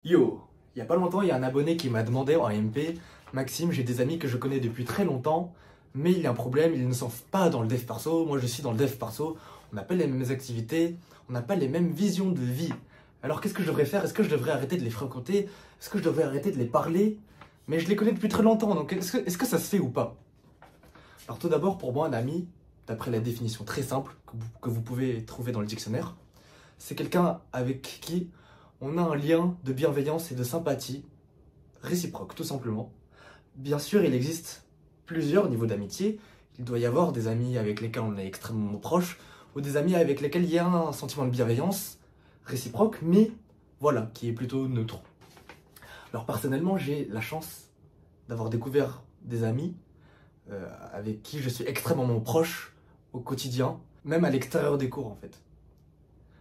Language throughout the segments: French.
Yo, il y a pas longtemps, il y a un abonné qui m'a demandé en MP, Maxime, j'ai des amis que je connais depuis très longtemps, mais il y a un problème, ils ne sont pas dans le dev perso, moi je suis dans le dev perso, on n'a pas les mêmes activités, on n'a pas les mêmes visions de vie. Alors qu'est-ce que je devrais faire? Est-ce que je devrais arrêter de les fréquenter? Est-ce que je devrais arrêter de les parler? Mais je les connais depuis très longtemps, donc est-ce que ça se fait ou pas? Alors tout d'abord, pour moi, un ami, d'après la définition très simple que vous pouvez trouver dans le dictionnaire, c'est quelqu'un avec qui on a un lien de bienveillance et de sympathie réciproque, tout simplement. Bien sûr, il existe plusieurs niveaux d'amitié. Il doit y avoir des amis avec lesquels on est extrêmement proche, ou des amis avec lesquels il y a un sentiment de bienveillance réciproque, mais voilà, qui est plutôt neutre. Alors personnellement, j'ai la chance d'avoir découvert des amis avec qui je suis extrêmement proche au quotidien, même à l'extérieur des cours en fait.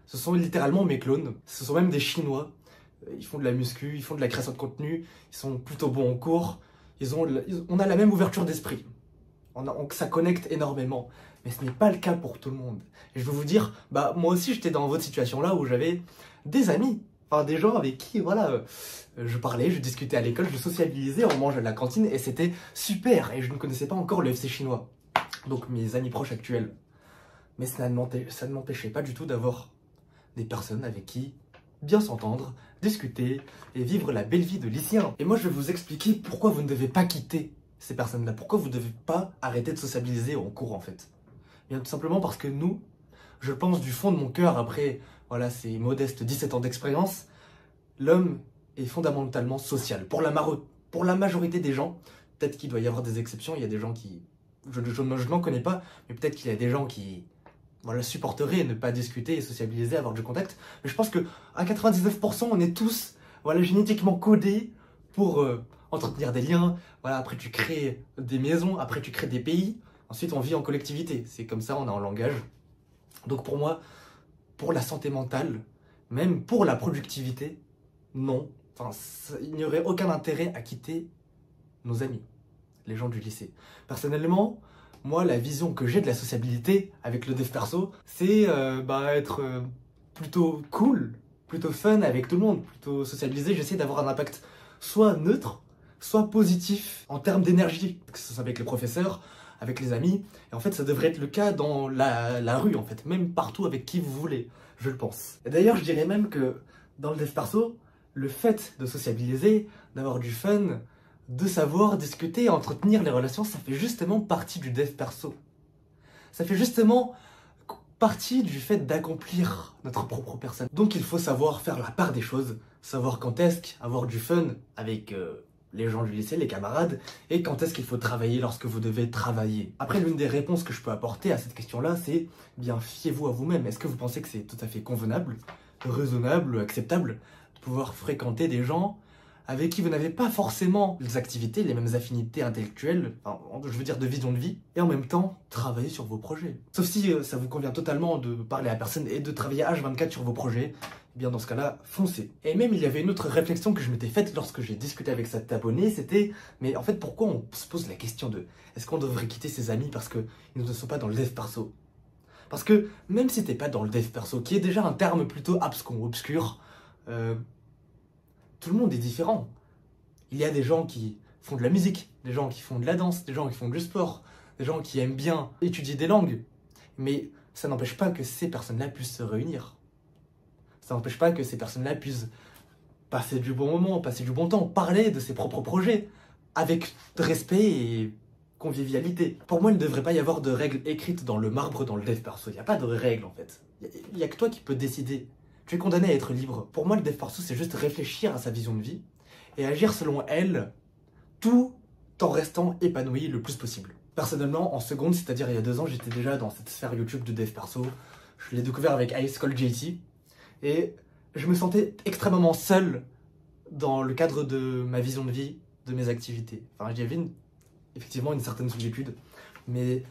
Ce sont littéralement mes clones, ce sont même des Chinois. Ils font de la muscu, ils font de la création de contenu, ils sont plutôt bons en cours, on a la même ouverture d'esprit. Ça connecte énormément, mais ce n'est pas le cas pour tout le monde. Et je veux vous dire, bah moi aussi j'étais dans votre situation là où j'avais des amis, enfin des gens avec qui voilà, je parlais, je discutais à l'école, je sociabilisais, on mangeait à la cantine et c'était super. Et je ne connaissais pas encore le FC chinois, donc mes amis proches actuels. Mais ça ne m'empêchait pas du tout d'avoir des personnes avec qui bien s'entendre, discuter et vivre la belle vie de lycéen. Et moi je vais vous expliquer pourquoi vous ne devez pas quitter ces personnes-là, pourquoi vous ne devez pas arrêter de sociabiliser en cours en fait. Bien tout simplement parce que nous, je pense du fond de mon cœur, après voilà ces modestes 17 ans d'expérience, l'homme est fondamentalement social. Pour la majorité des gens, peut-être qu'il doit y avoir des exceptions, il y a des gens qui... Je n'en connais pas, mais peut-être qu'il y a des gens qui... voilà, supporterait ne pas discuter et sociabiliser, avoir du contact. Mais je pense que à 99%, on est tous voilà, génétiquement codés pour entretenir des liens. Voilà, après, tu crées des maisons, après, tu crées des pays. Ensuite, on vit en collectivité. C'est comme ça, on a un langage. Donc pour moi, pour la santé mentale, même pour la productivité, non. Enfin, il n'y aurait aucun intérêt à quitter nos amis, les gens du lycée. Personnellement, moi, la vision que j'ai de la sociabilité avec le dev perso, c'est être plutôt cool, plutôt fun avec tout le monde, plutôt sociabilisé. J'essaie d'avoir un impact soit neutre, soit positif en termes d'énergie, que ce soit avec les professeurs, avec les amis. Et en fait, ça devrait être le cas dans la rue, en fait, même partout avec qui vous voulez, je le pense. Et d'ailleurs, je dirais même que dans le dev perso, le fait de sociabiliser, d'avoir du fun, de savoir discuter et entretenir les relations, ça fait justement partie du dev perso. Ça fait justement partie du fait d'accomplir notre propre personne. Donc il faut savoir faire la part des choses, savoir quand est-ce qu'avoir du fun avec les gens du lycée, les camarades, et quand est-ce qu'il faut travailler lorsque vous devez travailler. Après, l'une des réponses que je peux apporter à cette question-là, c'est bien fiez-vous à vous-même. Est-ce que vous pensez que c'est tout à fait convenable, raisonnable, acceptable de pouvoir fréquenter des gens avec qui vous n'avez pas forcément les activités, les mêmes affinités intellectuelles, enfin, je veux dire de vision de vie, et en même temps, travailler sur vos projets. Sauf si ça vous convient totalement de parler à personne et de travailler H24 sur vos projets, eh bien dans ce cas-là, foncez. Et même il y avait une autre réflexion que je m'étais faite lorsque j'ai discuté avec cet abonné, c'était, mais en fait pourquoi on se pose la question de, est-ce qu'on devrait quitter ses amis parce qu'ils ne sont pas dans le dev perso? Parce que même si t'es pas dans le dev perso, qui est déjà un terme plutôt abscon, obscur, tout le monde est différent. Il y a des gens qui font de la musique, des gens qui font de la danse, des gens qui font du sport, des gens qui aiment bien étudier des langues. Mais ça n'empêche pas que ces personnes-là puissent se réunir. Ça n'empêche pas que ces personnes-là puissent passer du bon moment, passer du bon temps, parler de ses propres projets, avec respect et convivialité. Pour moi, il ne devrait pas y avoir de règles écrites dans le marbre, dans le dev perso. Il n'y a pas de règles en fait. Il n'y a que toi qui peux décider. Tu es condamné à être libre. Pour moi, le dev perso, c'est juste réfléchir à sa vision de vie et agir selon elle, tout en restant épanoui le plus possible. Personnellement, en seconde, c'est-à-dire il y a 2 ans, j'étais déjà dans cette sphère YouTube de dev perso. Je l'ai découvert avec High School JT et je me sentais extrêmement seul dans le cadre de ma vision de vie, de mes activités. Enfin, j'avais effectivement une certaine solitude, mais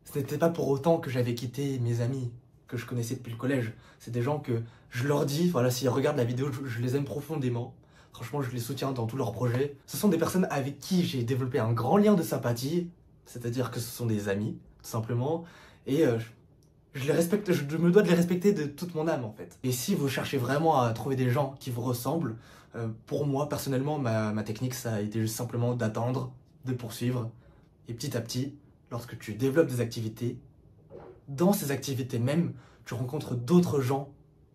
ce n'était pas pour autant que j'avais quitté mes amis que je connaissais depuis le collège. C'est des gens que je leur dis, voilà, s'ils regardent la vidéo, je les aime profondément. Franchement, je les soutiens dans tous leurs projets. Ce sont des personnes avec qui j'ai développé un grand lien de sympathie, c'est-à-dire que ce sont des amis, tout simplement, et je les respecte, je me dois de les respecter de toute mon âme, en fait. Et si vous cherchez vraiment à trouver des gens qui vous ressemblent, Pour moi, personnellement, ma technique, ça a été juste simplement d'attendre, de poursuivre. Et petit à petit, lorsque tu développes des activités, dans ces activités même, tu rencontres d'autres gens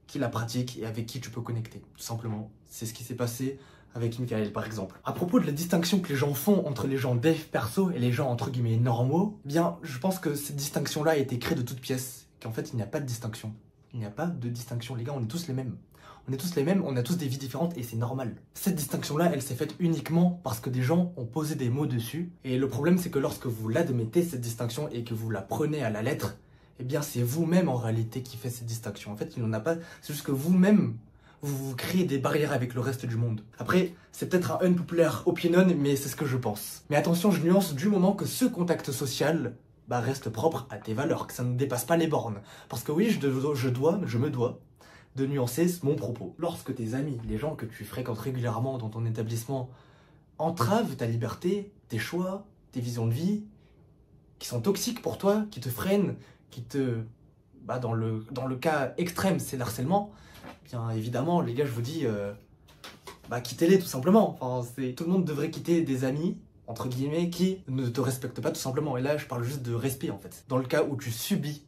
qui la pratiquent et avec qui tu peux connecter. Tout simplement, c'est ce qui s'est passé avec Michael par exemple. À propos de la distinction que les gens font entre les gens dev perso et les gens entre guillemets normaux, eh bien je pense que cette distinction-là a été créée de toutes pièces, qu'en fait il n'y a pas de distinction. Il n'y a pas de distinction, les gars, on est tous les mêmes. On est tous les mêmes, on a tous des vies différentes et c'est normal. Cette distinction-là, elle s'est faite uniquement parce que des gens ont posé des mots dessus. Et le problème, c'est que lorsque vous l'admettez, cette distinction, et que vous la prenez à la lettre, eh bien c'est vous-même en réalité qui fait cette distinction. En fait, il n'en a pas, c'est juste que vous-même, vous créez des barrières avec le reste du monde. Après, c'est peut-être un unpopular opinion, mais c'est ce que je pense. Mais attention, je nuance du moment que ce contact social reste propre à tes valeurs, que ça ne dépasse pas les bornes. Parce que oui, je me dois de nuancer mon propos. Lorsque tes amis, les gens que tu fréquentes régulièrement dans ton établissement, entravent ta liberté, tes choix, tes visions de vie, qui sont toxiques pour toi, qui te freinent, qui te... dans le cas extrême, c'est l'harcèlement, bien évidemment, les gars, je vous dis, quittez-les tout simplement. Enfin, tout le monde devrait quitter des amis, entre guillemets, qui ne te respectent pas tout simplement. Et là, je parle juste de respect, en fait. Dans le cas où tu subis,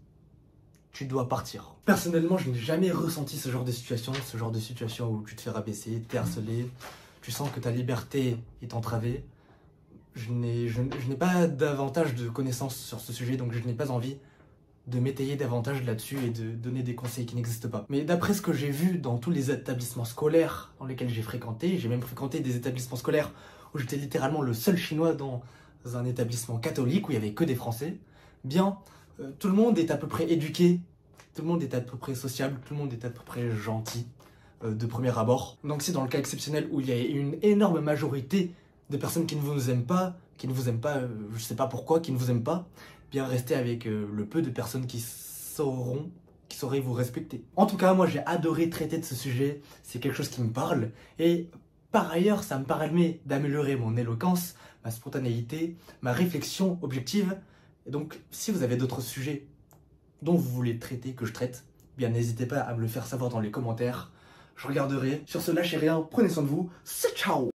tu dois partir. Personnellement, je n'ai jamais ressenti ce genre de situation où tu te fais rabaisser, t'es harcelé, tu sens que ta liberté est entravée. Je n'ai pas davantage de connaissances sur ce sujet, donc je n'ai pas envie de m'étayer davantage là-dessus et de donner des conseils qui n'existent pas. Mais d'après ce que j'ai vu dans tous les établissements scolaires dans lesquels j'ai fréquenté, j'ai même fréquenté des établissements scolaires où j'étais littéralement le seul chinois dans un établissement catholique où il n'y avait que des Français, bien, tout le monde est à peu près éduqué, tout le monde est à peu près sociable, tout le monde est à peu près gentil de premier abord. Donc si dans le cas exceptionnel où il y a une énorme majorité de personnes qui ne vous aiment pas, je sais pas pourquoi, qui ne vous aiment pas, bien restez avec le peu de personnes qui sauraient vous respecter. En tout cas, moi j'ai adoré traiter de ce sujet, c'est quelque chose qui me parle, et par ailleurs, ça me permet d'améliorer mon éloquence, ma spontanéité, ma réflexion objective. Et donc, si vous avez d'autres sujets dont vous voulez traiter, que je traite, bien n'hésitez pas à me le faire savoir dans les commentaires. Je regarderai. Sur ce, lâchez rien, prenez soin de vous. C'est ciao!